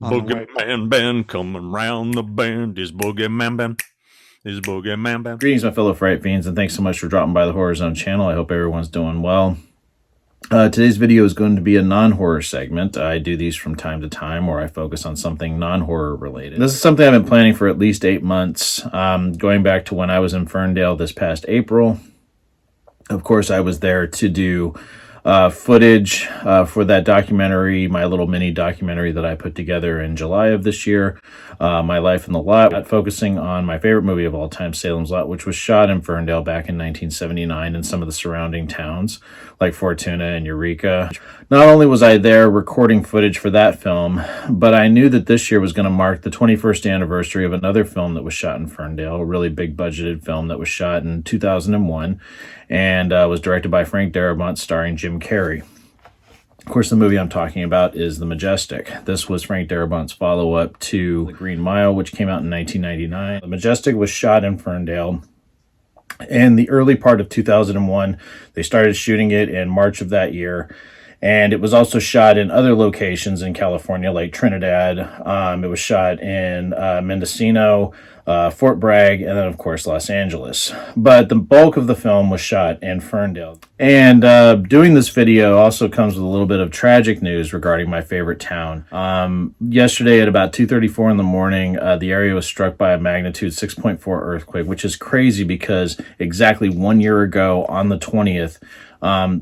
BoogeyMan band coming round the bend. Is BoogeyMan band. Is BoogeyMan band. Greetings, my fellow Fright Fiends, and thanks so much for dropping by the Horror Zone channel. I hope everyone's doing well. Today's video is going to be a non-horror segment. I do these from time to time where I focus on something non-horror related. This is something I've been planning for at least 8 months, going back to when I was in Ferndale this past April. Of course, I was there to do footage for that documentary, my little mini documentary that I put together in July of this year, My Life in the Lot, focusing on my favorite movie of all time, Salem's Lot, which was shot in Ferndale back in 1979 and some of the surrounding towns like Fortuna and Eureka. Not only was I there recording footage for that film, but I knew that this year was going to mark the 21st anniversary of another film that was shot in Ferndale, a really big budgeted film that was shot in 2001 and was directed by Frank Darabont, starring Jim Carrey. Of course, the movie I'm talking about is The Majestic. This was Frank Darabont's follow-up to The Green Mile, which came out in 1999. The Majestic was shot in Ferndale in the early part of 2001. They started shooting it in March of that year. And it was also shot in other locations in California, like Trinidad. It was shot in Mendocino, Fort Bragg, and then, of course, Los Angeles. But the bulk of the film was shot in Ferndale. And doing this video also comes with a little bit of tragic news regarding my favorite town. Yesterday at about 2:34 in the morning, the area was struck by a magnitude 6.4 earthquake, which is crazy because exactly 1 year ago on the 20th,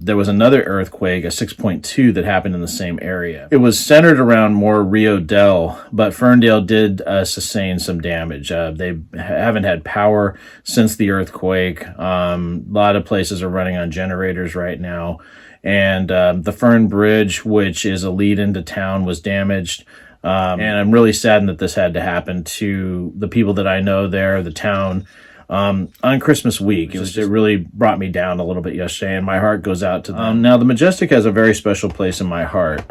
there was another earthquake, a 6.2, that happened in the same area. It was centered around more Rio Dell, but Ferndale did sustain some damage. They haven't had power since the earthquake. A lot of places are running on generators right now. And the Fern Bridge, which is a lead into town, was damaged. And I'm really saddened that this had to happen to the people that I know there, the town. On Christmas week, it really brought me down a little bit yesterday, and my heart goes out to them. Now, The Majestic has a very special place in my heart.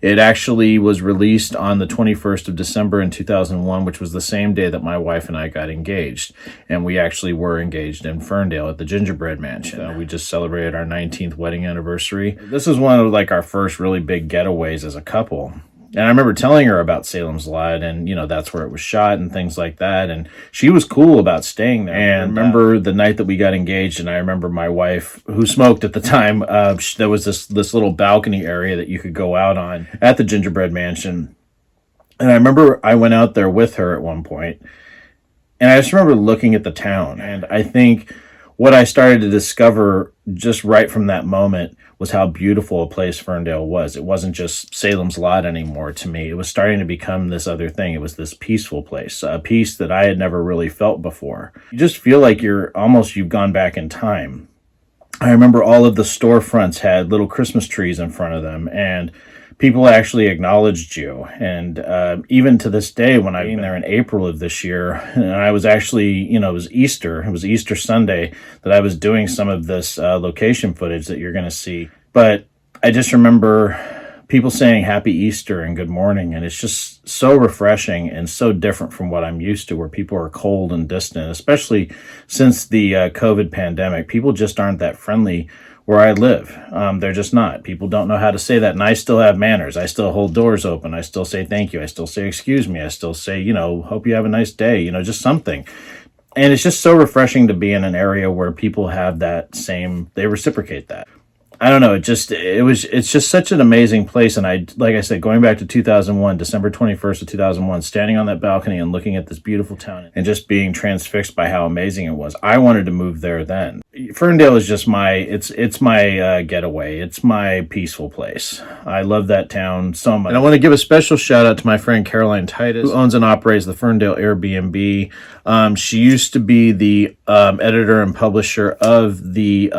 It actually was released on the 21st of December in 2001, which was the same day that my wife and I got engaged. And we actually were engaged in Ferndale at the Gingerbread Mansion. We just celebrated our 19th wedding anniversary. This is one of our first really big getaways as a couple. And I remember telling her about Salem's Lot and, that's where it was shot and things like that. And she was cool about staying there. And I remember the night that we got engaged, and I remember my wife, who smoked at the time, there was this little balcony area that you could go out on at the Gingerbread Mansion. And I remember I went out there with her at one point, and I just remember looking at the town. And I think what I started to discover just right from that moment was how beautiful a place Ferndale was. It wasn't just Salem's Lot anymore to me. It was starting to become this other thing. It was this peaceful place, a peace that I had never really felt before. You just feel like you've gone back in time. I remember all of the storefronts had little Christmas trees in front of them, and people actually acknowledged you. And even to this day, when I was there in April of this year, and I was actually, it was Easter Sunday that I was doing some of this location footage that you're going to see. But I just remember people saying Happy Easter and good morning. And it's just so refreshing and so different from what I'm used to, where people are cold and distant, especially since the COVID pandemic. People just aren't that friendly where I live. They're just not. People don't know how to say that. And I still have manners. I still hold doors open. I still say thank you. I still say excuse me. I still say, hope you have a nice day, just something. And it's just so refreshing to be in an area where people have that they reciprocate that. I don't know. It's just such an amazing place. And like I said, going back to 2001, December 21st of 2001, standing on that balcony and looking at this beautiful town and just being transfixed by how amazing it was. I wanted to move there then. Ferndale is just it's my getaway. It's my peaceful place. I love that town so much. And I want to give a special shout out to my friend Caroline Titus, who owns and operates the Ferndale Airbnb. She used to be the editor and publisher of the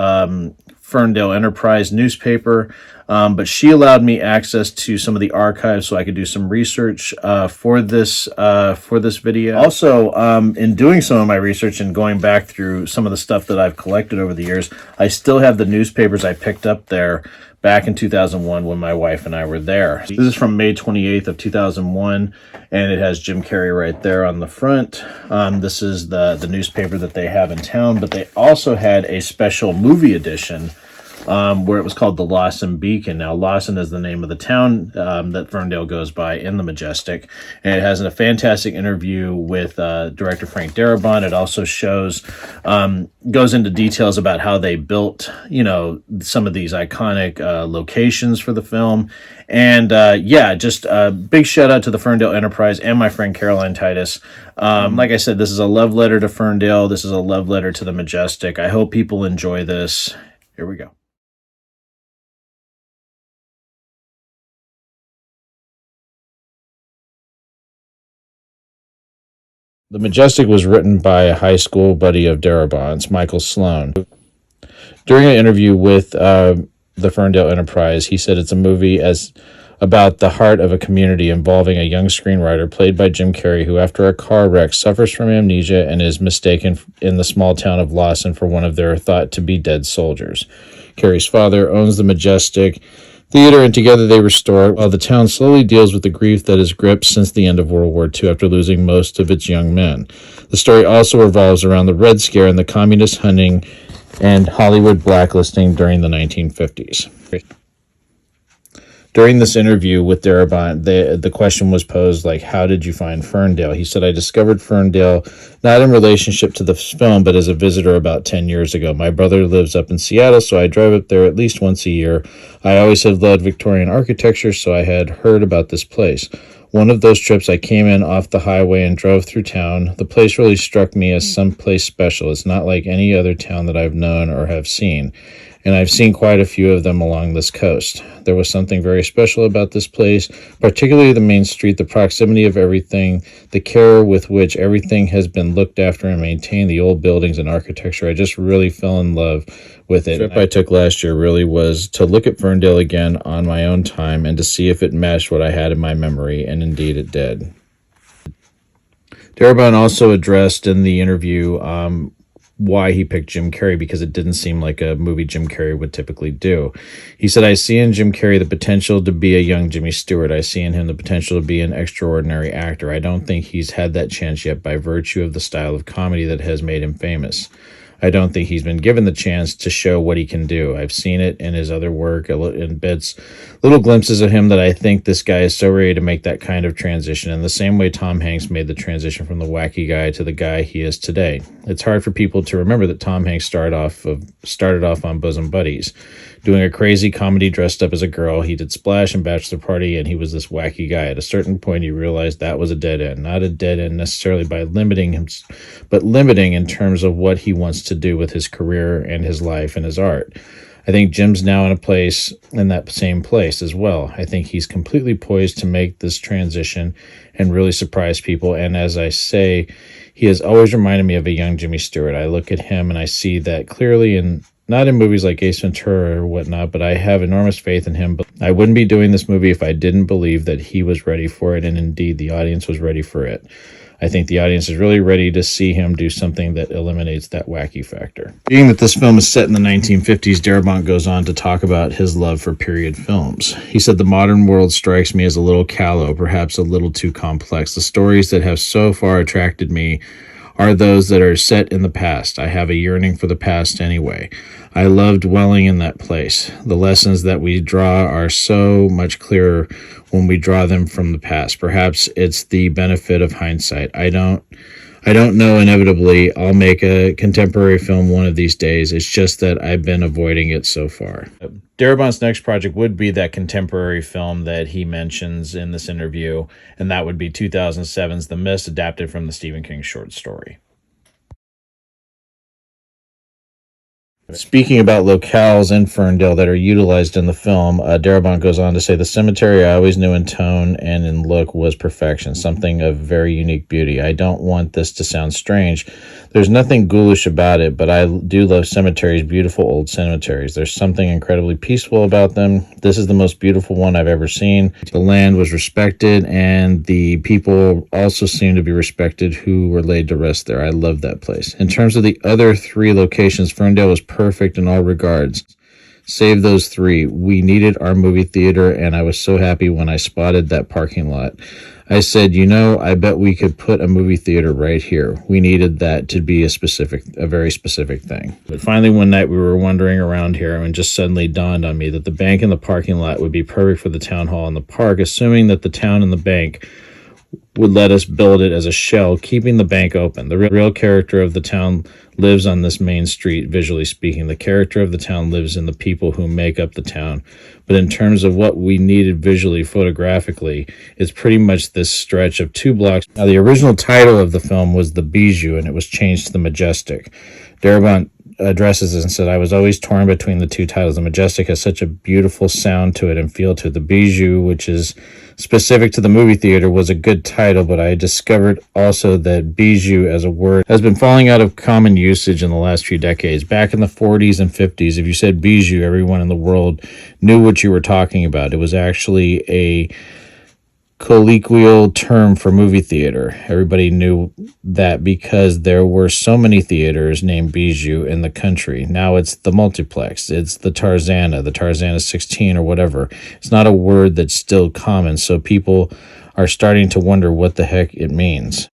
Ferndale Enterprise newspaper, but she allowed me access to some of the archives so I could do some research for this video. Also, in doing some of my research and going back through some of the stuff that I've collected over the years, I still have the newspapers I picked up there back in 2001 when my wife and I were there. This is from May 28th of 2001, and it has Jim Carrey right there on the front. This is the newspaper that they have in town, but they also had a special movie edition where it was called the Lawson Beacon. Now, Lawson is the name of the town that Ferndale goes by in the Majestic, and it has a fantastic interview with director Frank Darabont. It also shows, goes into details about how they built, some of these iconic locations for the film. And just a big shout out to the Ferndale Enterprise and my friend Caroline Titus. Like I said, this is a love letter to Ferndale. This is a love letter to the Majestic. I hope people enjoy this. Here we go. The Majestic was written by a high school buddy of Darabont's, Michael Sloan. During an interview with the Ferndale Enterprise, he said it's a movie about the heart of a community involving a young screenwriter played by Jim Carrey, who after a car wreck suffers from amnesia and is mistaken in the small town of Lawson for one of their thought to be dead soldiers. Carrey's father owns the Majestic Theater, and together they restore it, while the town slowly deals with the grief that has gripped since the end of World War II after losing most of its young men. The story also revolves around the Red Scare and the communist hunting and Hollywood blacklisting during the 1950s. During this interview with Darabont, the question was posed, like, how did you find Ferndale? He said, I discovered Ferndale not in relationship to the film, but as a visitor about 10 years ago. My brother lives up in Seattle, so I drive up there at least once a year. I always have loved Victorian architecture, so I had heard about this place. One of those trips, I came in off the highway and drove through town. The place really struck me as someplace special. It's not like any other town that I've known or have seen, and I've seen quite a few of them along this coast. There was something very special about this place, particularly the main street, the proximity of everything, the care with which everything has been looked after and maintained, the old buildings and architecture. I just really fell in love with it. The trip I took last year really was to look at Ferndale again on my own time and to see if it matched what I had in my memory, and indeed it did. Darabont also addressed in the interview why he picked Jim Carrey, because it didn't seem like a movie Jim Carrey would typically do. He said, I see in Jim Carrey the potential to be a young Jimmy Stewart. I see in him the potential to be an extraordinary actor. I don't think he's had that chance yet by virtue of the style of comedy that has made him famous. I don't think he's been given the chance to show what he can do. I've seen it in his other work, in bits, little glimpses of him that I think this guy is so ready to make that kind of transition, in the same way Tom Hanks made the transition from the wacky guy to the guy he is today. It's hard for people to remember that Tom Hanks started off on Bosom Buddies, doing a crazy comedy dressed up as a girl. He did Splash and Bachelor Party, and he was this wacky guy. At a certain point, he realized that was a dead end. Not a dead end necessarily by limiting him, but limiting in terms of what he wants to do with his career and his life and his art. I think Jim's now in that same place as well. I think he's completely poised to make this transition and really surprise people. And as I say, he has always reminded me of a young Jimmy Stewart. I look at him and I see that clearly, and not in movies like Ace Ventura or whatnot, but I have enormous faith in him. But I wouldn't be doing this movie if I didn't believe that he was ready for it, and indeed the audience was ready for it. I think the audience is really ready to see him do something that eliminates that wacky factor. Being that this film is set in the 1950s, Darabont goes on to talk about his love for period films. He said, the modern world strikes me as a little callow, perhaps a little too complex. The stories that have so far attracted me are those that are set in the past. I have a yearning for the past anyway. I love dwelling in that place. The lessons that we draw are so much clearer when we draw them from the past. Perhaps it's the benefit of hindsight. I don't know. Inevitably, I'll make a contemporary film one of these days. It's just that I've been avoiding it so far. Darabont's next project would be that contemporary film that he mentions in this interview, and that would be 2007's The Mist, adapted from the Stephen King short story. Speaking about locales in Ferndale that are utilized in the film, Darabont goes on to say, the cemetery I always knew in tone and in look was perfection, something of very unique beauty. I don't want this to sound strange. There's nothing ghoulish about it, but I do love cemeteries, beautiful old cemeteries. There's something incredibly peaceful about them. This is the most beautiful one I've ever seen. The land was respected, and the people also seem to be respected who were laid to rest there. I love that place. In terms of the other three locations, Ferndale was perfect in all regards. Save those three. We needed our movie theater, and I was so happy when I spotted that parking lot. I said, I bet we could put a movie theater right here. We needed that to be a very specific thing. But finally, one night we were wandering around here, and just suddenly dawned on me that the bank and the parking lot would be perfect for the town hall and the park, assuming that the town and the bank would let us build it as a shell, keeping the bank open. The real character of the town lives on this main street, visually speaking. The character of the town lives in the people who make up the town. But in terms of what we needed visually, photographically, it's pretty much this stretch of 2 blocks. Now, the original title of the film was The Bijou, and it was changed to The Majestic. Darabont addresses this and said, I was always torn between the 2 titles. The Majestic has such a beautiful sound to it and feel to it. The Bijou, which is specific to the movie theater, was a good title, but I discovered also that bijou as a word has been falling out of common usage in the last few decades. Back in the 40s and 50s, if you said bijou, everyone in the world knew what you were talking about. It was actually a colloquial term for movie theater. Everybody knew that because there were so many theaters named Bijou in the country. Now it's the multiplex, it's the Tarzana 16 or whatever. It's not a word that's still common, so people are starting to wonder what the heck it means.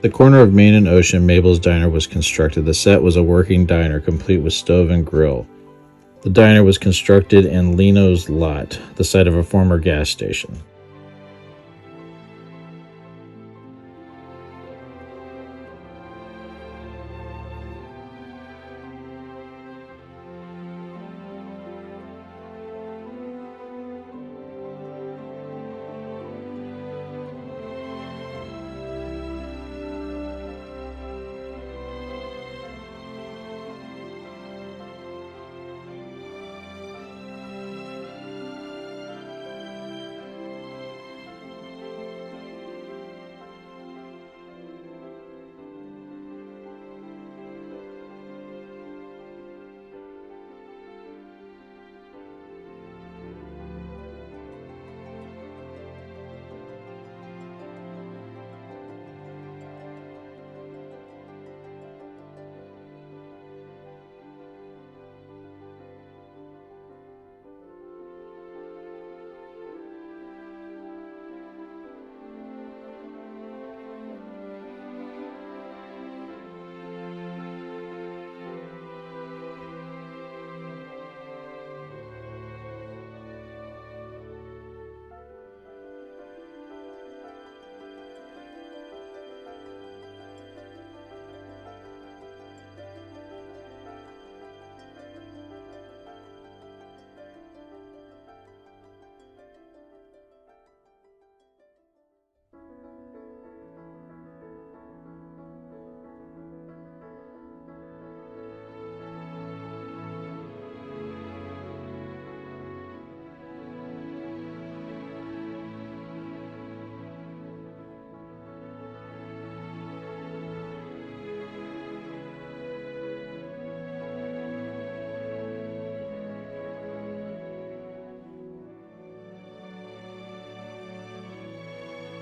The corner of Main and Ocean, Mabel's Diner, was constructed. The set was a working diner, complete with stove and grill. The diner was constructed in Leno's Lot, the site of a former gas station.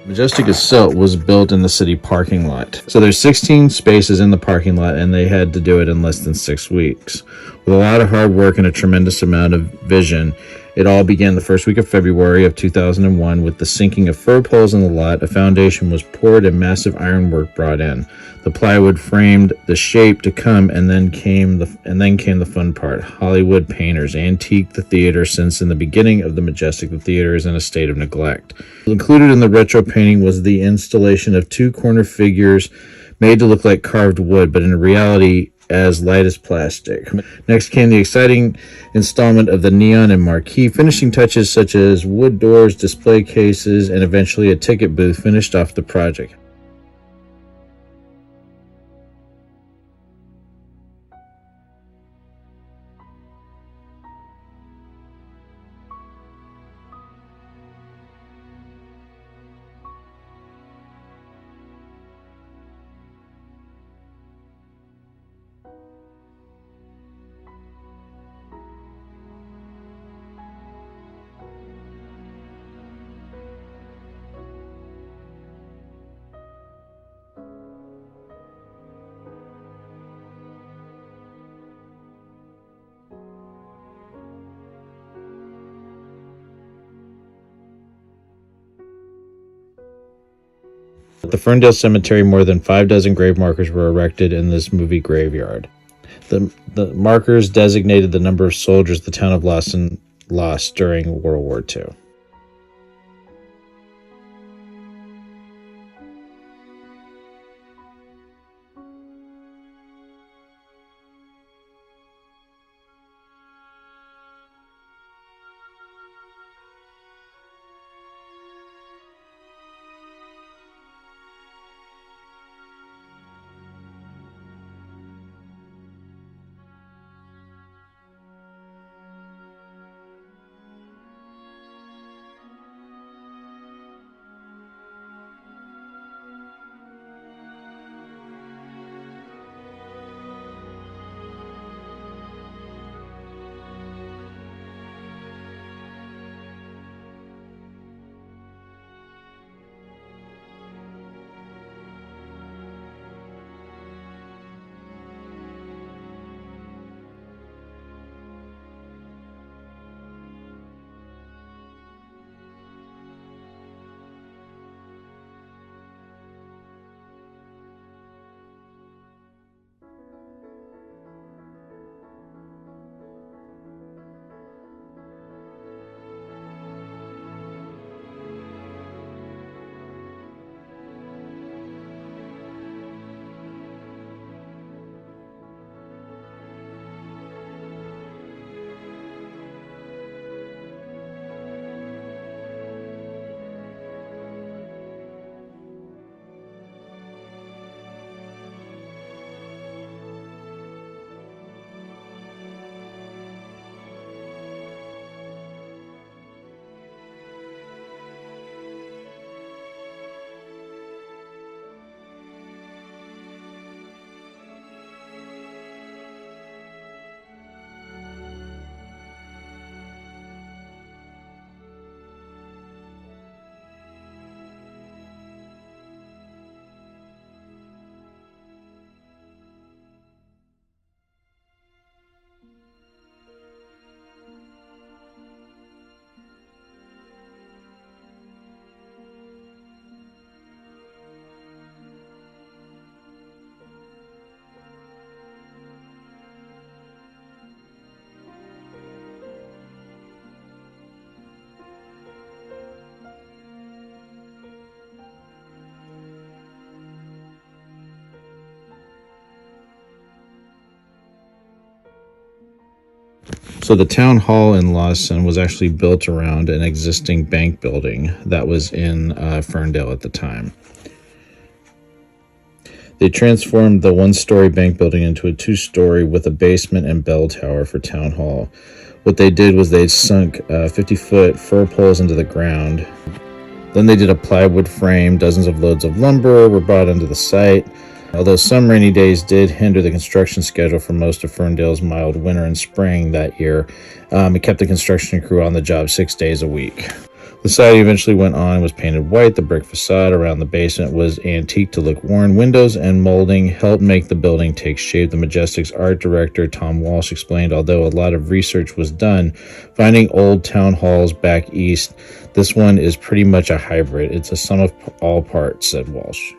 Majestic itself was built in the city parking lot. So there's 16 spaces in the parking lot, and they had to do it in less than 6 weeks. With a lot of hard work and a tremendous amount of vision, It all began the first week of February of 2001 with the sinking of fir poles in the lot. A foundation was poured and massive ironwork brought in. The plywood framed the shape to come, and then came the fun part. Hollywood painters antiqued the theater, since in the beginning of the Majestic, the theater is in a state of neglect. Included in the retro painting was the installation of 2 corner figures made to look like carved wood, but in reality as light as plastic. Next came the exciting installment of the neon and marquee. Finishing touches such as wood doors, display cases, and eventually a ticket booth finished off the project. At the Ferndale Cemetery, more than 6 grave markers were erected in this movie graveyard. The markers designated the number of soldiers the town of Lawson lost during World War II. So the town hall in Lawson was actually built around an existing bank building that was in Ferndale at the time. They transformed the 1-story bank building into a 2-story with a basement and bell tower for town hall. What they did was they sunk 50-foot fir poles into the ground. Then they did a plywood frame. Dozens of loads of lumber were brought onto the site. Although some rainy days did hinder the construction schedule for most of Ferndale's mild winter and spring that year, it kept the construction crew on the job 6 days a week. The siding eventually went on and was painted white. The brick facade around the basement was antique to look worn. Windows and molding helped make the building take shape. The Majestic's art director, Tom Walsh, explained, although a lot of research was done finding old town halls back east, this one is pretty much a hybrid. It's a sum of all parts, said Walsh.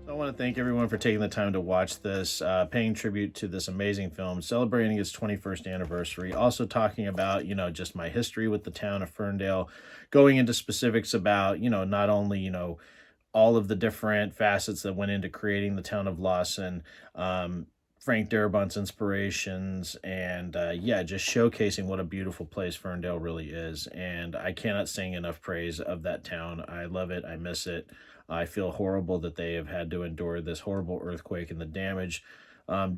I want to thank everyone for taking the time to watch this, paying tribute to this amazing film, celebrating its 21st anniversary, also talking about, just my history with the town of Ferndale, going into specifics about, not only, all of the different facets that went into creating the town of Lawson, Frank Darabont's inspirations, and yeah, just showcasing what a beautiful place Ferndale really is. And I cannot sing enough praise of that town. I love it. I miss it. I feel horrible that they have had to endure this horrible earthquake and the damage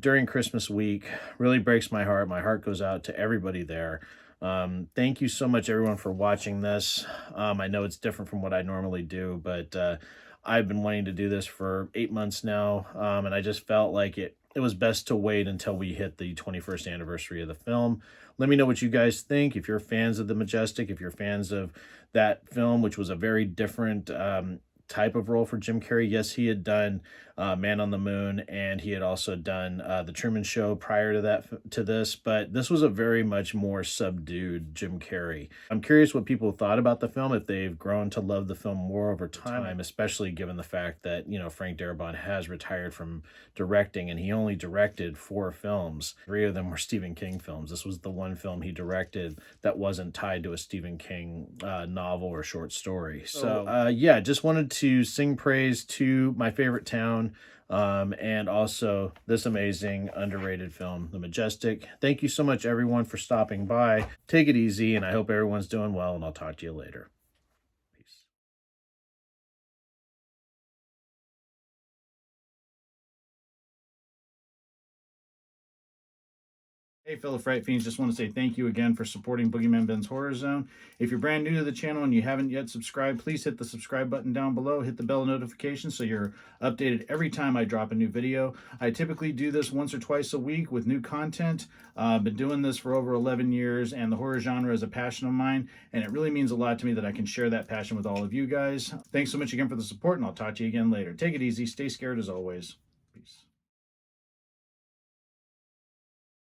during Christmas week. Really breaks my heart. My heart goes out to everybody there. Thank you so much, everyone, for watching this. I know it's different from what I normally do, but I've been wanting to do this for 8 months now, and I just felt like it was best to wait until we hit the 21st anniversary of the film. Let me know what you guys think. If you're fans of The Majestic, if you're fans of that film, which was a very different type of role for Jim Carrey. Yes, he had done Man on the Moon, and he had also done The Truman Show prior to this, but this was a very much more subdued Jim Carrey. I'm curious what people thought about the film, if they've grown to love the film more over time, especially given the fact that, Frank Darabont has retired from directing, and he only directed 4 films. 3 of them were Stephen King films. This was the one film he directed that wasn't tied to a Stephen King novel or short story. So yeah, just wanted to sing praise to my favorite town, and also this amazing underrated film, The Majestic. Thank you so much, everyone, for stopping by. Take it easy, and I hope everyone's doing well, and I'll talk to you later. Peace. Hey, fellow Fright Fiends, just want to say thank you again for supporting BoogeyMan Ben's Horror Zone. If you're brand new to the channel and you haven't yet subscribed, please hit the subscribe button down below, hit the bell notification so you're updated every time I drop a new video. I typically do this once or twice a week with new content. I've been doing this for over 11 years, and the horror genre is a passion of mine, and it really means a lot to me that I can share that passion with all of you guys. Thanks so much again for the support, and I'll talk to you again later. Take it easy, stay scared as always.